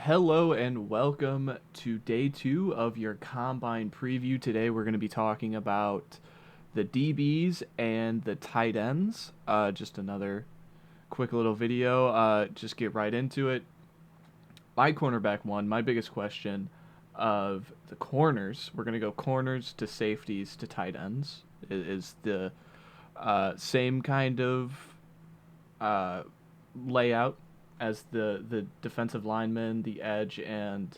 Hello and welcome to day two of your combine preview. Today we're going to be talking about the DBs and the tight ends. Just another quick little video. Just get right into it. My cornerback one, my biggest question of the corners. We're going to go corners to safeties to tight ends. Is the same kind of uh, layout as the defensive linemen, the edge, and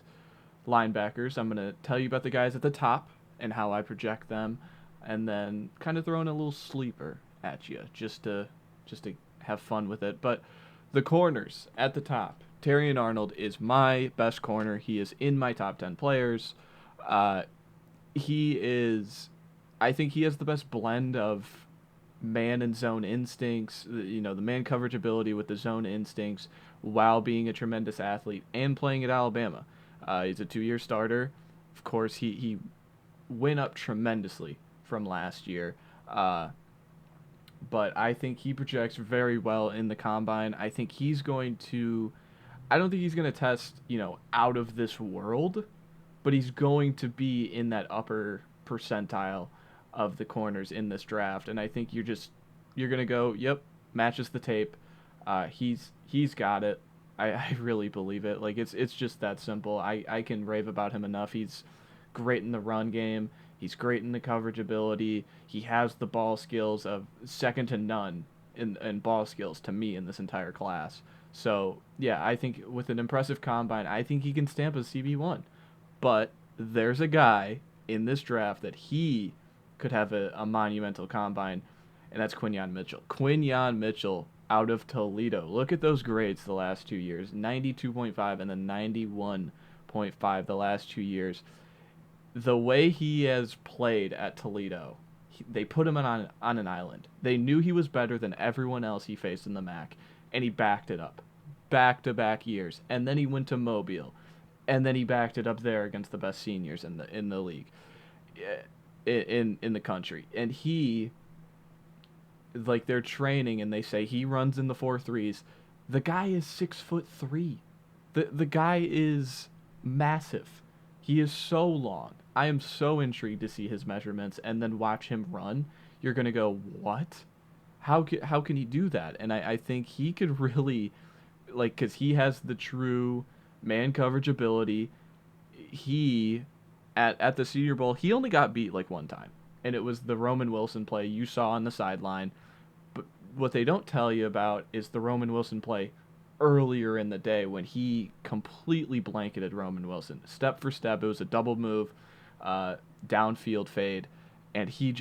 linebackers. I'm going to tell you about the guys at the top and how I project them, and then kind of throw in a little sleeper at you just to have fun with it. But the corners at the top. Terrion Arnold is my best corner. He is in my top 10 players. Uh, he is, I think he has the best blend of man and zone instincts, the man coverage ability with the zone instincts while being a tremendous athlete and playing at Alabama. He's a 2 year starter. Of course, he went up tremendously from last year. Uh, but I think he projects very well in the combine. I don't think he's going to test, out of this world, but he's going to be in that upper percentile of the corners in this draft. And I think you're gonna go, yep, matches the tape. He's got it. I really believe it. Like it's just that simple. I can rave about him enough. He's great in the run game. He's great in the coverage ability. He has the ball skills of second to none in ball skills to me in this entire class. So yeah, I think with an impressive combine, I think he can stamp a CB1. But there's a guy in this draft that he could have a monumental combine, and that's Quinyon Mitchell. Quinyon Mitchell out of Toledo. Look at those grades the last 2 years, 92.5 and then 91.5 the last 2 years. The way he has played at Toledo, they put him on an island. They knew he was better than everyone else he faced in the MAC, and he backed it up. Back to back years. And then he went to Mobile. And then he backed it up there against the best seniors in the league, in the country. And he, like, they're training and they say he runs in the 4.3s. The guy is 6'3". The guy is massive. He is so long. I am so intrigued to see his measurements and then watch him run. You're gonna go, what? How can he do that? And I think he could really, like, because he has the true man coverage ability. He at the Senior Bowl, he only got beat like one time, and it was the Roman Wilson play you saw on the sideline. But what they don't tell you about is the Roman Wilson play earlier in the day when he completely blanketed Roman Wilson, step for step. It was a double move, uh, downfield fade, and he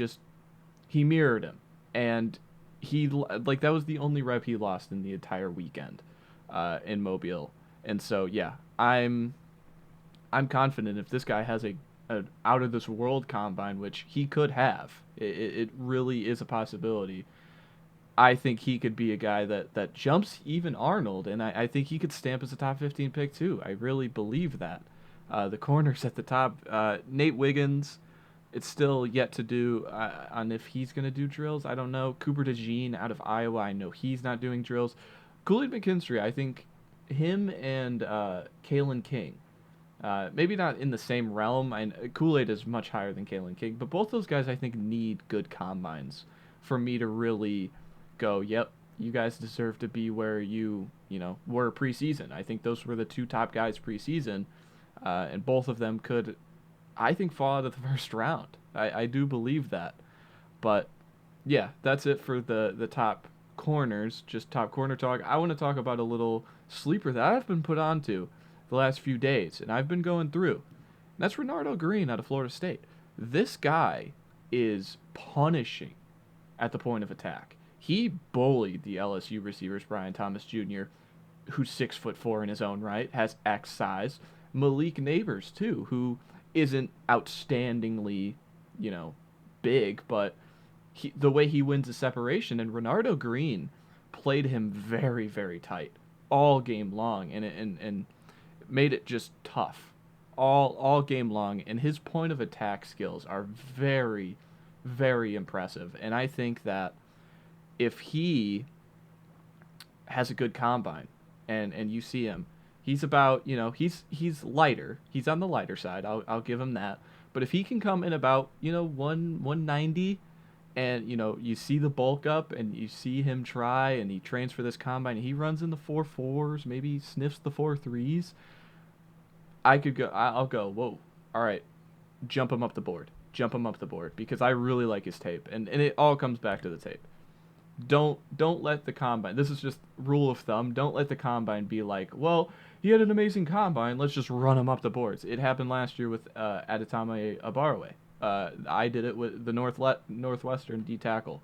mirrored him, and he like that was the only rep he lost in the entire weekend, in Mobile. And so yeah, I'm confident if this guy has a out of this world combine, which he could have, it really is a possibility. I think he could be a guy that jumps even Arnold, and I think he could stamp as a top 15 pick too. I really believe that. The corners at the top, Nate Wiggins, it's still yet to do on if he's going to do drills. I don't know. Cooper DeJean out of Iowa, I know he's not doing drills. Kool-Aid McKinstry, I think him and Kalen King, maybe not in the same realm. Kool-Aid is much higher than Kalen King, but both those guys I think need good combines for me to really go, yep, you guys deserve to be where were preseason. I think those were the two top guys preseason, and both of them could, I think, fall out of the first round. I do believe that. But yeah, that's it for the top corners, just top corner talk. I want to talk about a little sleeper that I've been put onto the last few days, and I've been going through. And that's Renardo Green out of Florida State. This guy is punishing at the point of attack. He bullied the LSU receivers, Brian Thomas Jr., who's 6'4" in his own right, has X size. Malik Neighbors too, who isn't outstandingly, big, but the way he wins the separation, and Renardo Green played him very, very tight all game long, and made it just tough all game long. And his point of attack skills are very, very impressive. And I think that if he has a good combine, and you see him, He's about, he's lighter. He's on the lighter side. I'll give him that. But if he can come in about, 190, and you see the bulk up and you see him try, and he trains for this combine, and he runs in the 4.4s, maybe sniffs the 4.3s, I'll go, whoa, all right, jump him up the board. Jump him up the board, because I really like his tape, and it all comes back to the tape. Don't let the combine. This is just rule of thumb. Don't let the combine be like, well, he had an amazing combine. Let's just run him up the boards. It happened last year with Adetame Abarwe. I did it with the Northwestern D tackle.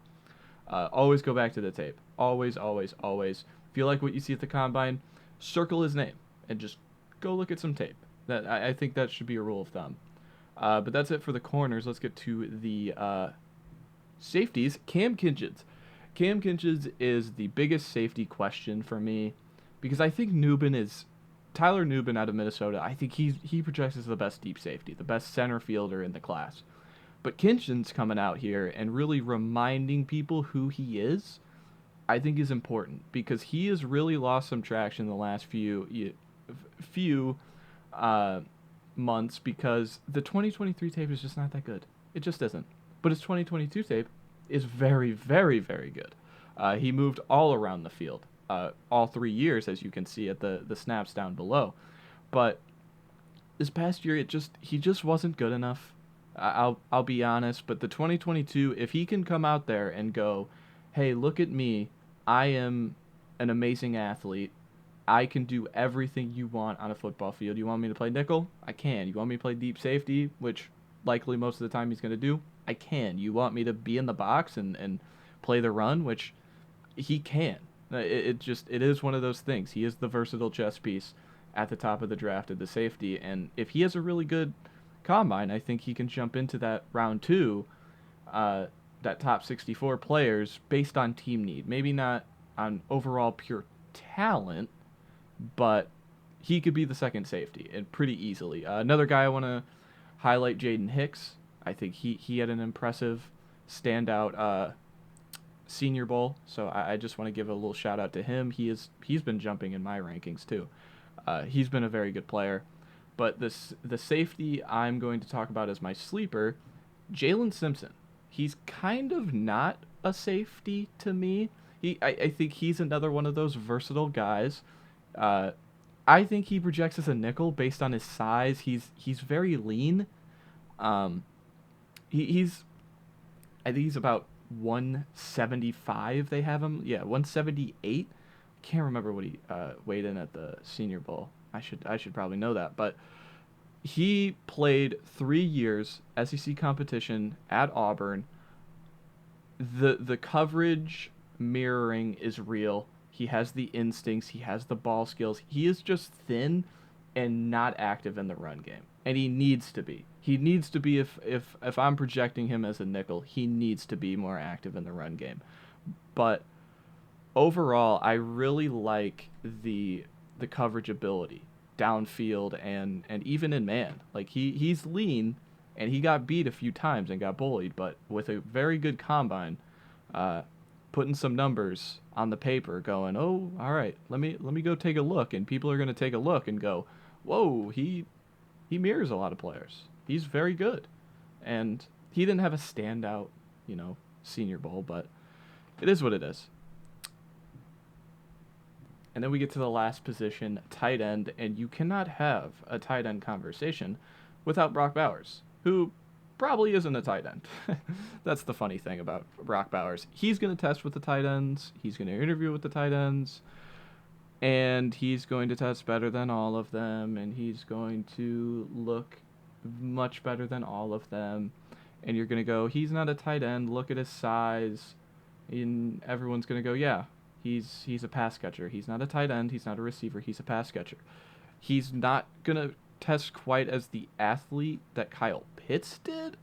Always go back to the tape. Always, always, always. If you like what you see at the combine, circle his name and just go look at some tape. That I think that should be a rule of thumb. But that's it for the corners. Let's get to the safeties. Cam Kinchins. Cam Kinchins is the biggest safety question for me, because I think Tyler Nubin out of Minnesota. I think he projects as the best deep safety, the best center fielder in the class. But Kinchins coming out here and really reminding people who he is, I think is important, because he has really lost some traction in the last few months, because the 2023 tape is just not that good. It just isn't. But his 2022 tape is very, very, very good. He moved all around the field, all 3 years, as you can see at the snaps down below. But this past year, he just wasn't good enough. I'll be honest. But the 2022, if he can come out there and go, hey, look at me, I am an amazing athlete. I can do everything you want on a football field. You want me to play nickel? I can. You want me to play deep safety, which likely most of the time he's going to do? I can. You want me to be in the box and play the run, which he can. It is one of those things. He is the versatile chess piece at the top of the draft at the safety, and if he has a really good combine, I think he can jump into that round 2, that top 64 players based on team need. Maybe not on overall pure talent, but he could be the second safety, and pretty easily. Another guy I want to highlight, Jaden Hicks. I think he had an impressive standout Senior Bowl, so I just want to give a little shout out to him. He's been jumping in my rankings too. He's been a very good player. But the safety I'm going to talk about as my sleeper, Jalen Simpson. He's kind of not a safety to me. I think he's another one of those versatile guys. I think he projects as a nickel based on his size. He's very lean. He's I think he's about 175. They have him. Yeah, 178. Can't remember what he weighed in at the Senior Bowl. I should probably know that, but he played 3 years SEC competition at Auburn. The coverage mirroring is real. He has the instincts. He has the ball skills. He is just thin and not active in the run game, and he needs to be. He needs to be. If I'm projecting him as a nickel, he needs to be more active in the run game. But overall, I really like the coverage ability downfield and even in man. Like he's lean, and he got beat a few times and got bullied, but with a very good combine, putting some numbers on the paper, going, oh, all right, let me go take a look, and people are going to take a look and go, whoa, he mirrors a lot of players. He's very good, and he didn't have a standout, Senior Bowl, but it is what it is. And then we get to the last position, tight end, and you cannot have a tight end conversation without Brock Bowers, who probably isn't a tight end. That's the funny thing about Brock Bowers. He's going to test with the tight ends. He's going to interview with the tight ends. And he's going to test better than all of them. And he's going to look much better than all of them. And you're going to go, he's not a tight end. Look at his size. And everyone's going to go, yeah, he's a pass catcher. He's not a tight end. He's not a receiver. He's a pass catcher. He's not going to test quite as the athlete that Kyle Pitts did,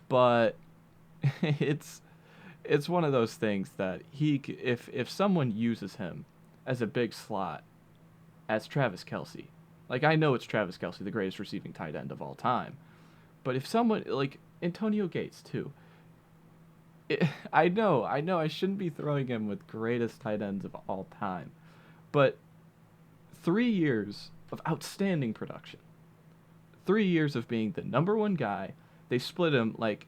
but it's one of those things that if someone uses him as a big slot, as Travis Kelce, like, I know it's Travis Kelce, the greatest receiving tight end of all time, but if someone like Antonio Gates too, I know I shouldn't be throwing him with greatest tight ends of all time, but 3 years of outstanding production. 3 years of being the number one guy. They split him like,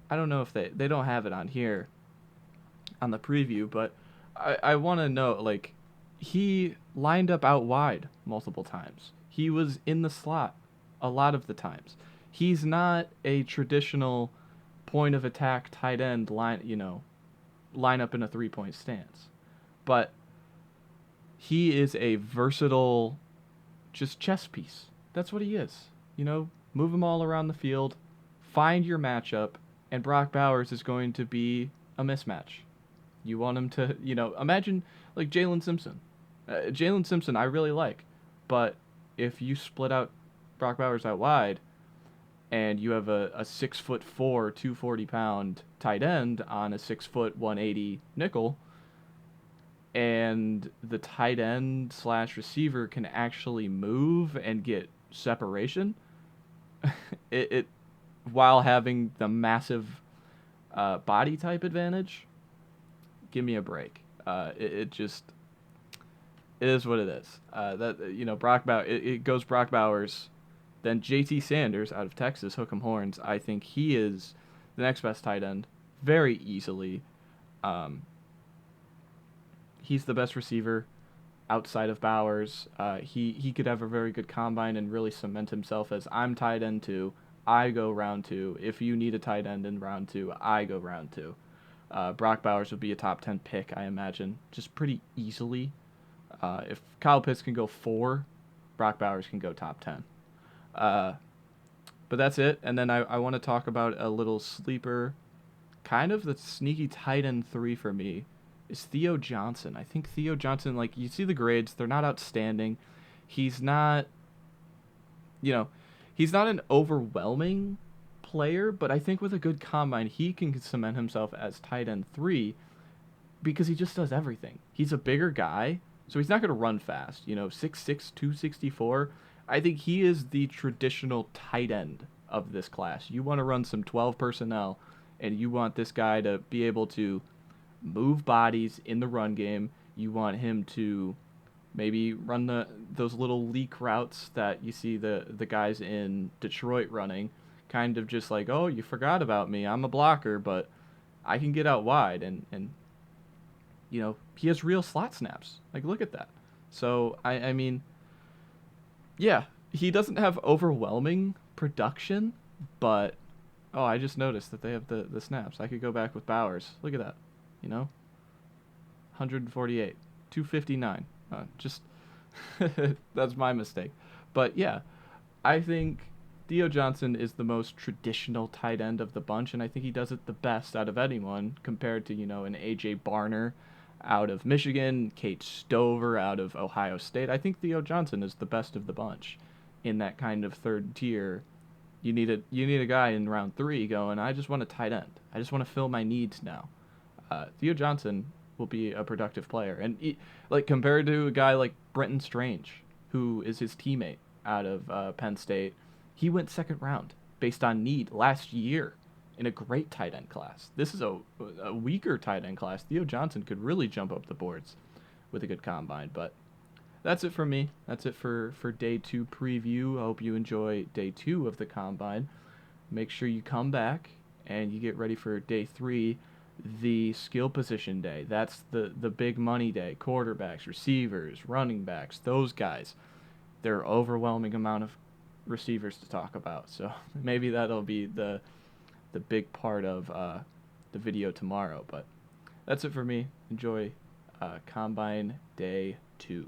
I don't know if they don't have it on here on the preview, but I want to know, like, he lined up out wide multiple times. He was in the slot a lot of the times. He's not a traditional point of attack tight end line up in a 3-point stance. But he is a versatile just chess piece. That's what he is. Move him all around the field, find your matchup, and Brock Bowers is going to be a mismatch. You want him to, imagine like Jalen Simpson. Jalen Simpson I really like, but if you split out Brock Bowers out wide and you have a 6'4", 240-pound tight end on a 6', 180 nickel, and the tight end / receiver can actually move and get separation, it while having the massive body type advantage, give me a break. It is what it is. Brock Bowers. It goes Brock Bowers, then J.T. Sanders out of Texas. Hook 'em horns. I think he is the next best tight end, very easily. He's the best receiver outside of Bowers. He could have a very good combine and really cement himself as, I'm tight end 2. I go round 2. If you need a tight end in round 2, I go round 2. Brock Bowers would be a top 10 pick, I imagine, just pretty easily. If Kyle Pitts can go 4, Brock Bowers can go top 10. But that's it. And then I want to talk about a little sleeper, kind of the sneaky tight end 3 for me, is Theo Johnson. I think Theo Johnson, like, you see the grades, they're not outstanding. He's not an overwhelming player, but I think with a good combine, he can cement himself as tight end 3 because he just does everything. He's a bigger guy, so he's not going to run fast. 6'6", 264. I think he is the traditional tight end of this class. You want to run some 12 personnel, and you want this guy to be able to move bodies in the run game. You want him to maybe run those little leak routes that you see the guys in Detroit running, kind of just like, oh, you forgot about me. I'm a blocker, but I can get out wide. And he has real slot snaps. Like, look at that. So, I mean, yeah, he doesn't have overwhelming production, but, oh, I just noticed that they have the snaps. I could go back with Bowers. Look at that. 148, 259. Just that's my mistake. But yeah, I think Theo Johnson is the most traditional tight end of the bunch, and I think he does it the best out of anyone compared to, an A.J. Barner out of Michigan, Kate Stover out of Ohio State. I think Theo Johnson is the best of the bunch in that kind of third tier. You need a guy in round 3 going, I just want a tight end. I just want to fill my needs now. Theo Johnson will be a productive player. And compared to a guy like Brenton Strange, who is his teammate out of Penn State, he went second round based on need last year in a great tight end class. This is a weaker tight end class. Theo Johnson could really jump up the boards with a good combine. But that's it for me. That's it for day 2 preview. I hope you enjoy day 2 of the combine. Make sure you come back and you get ready for day 3, the skill position day. That's the big money day. Quarterbacks, receivers, running backs, those guys. There are overwhelming amount of receivers to talk about. So maybe that'll be the big part of the video tomorrow. But that's it for me. Enjoy Combine Day 2.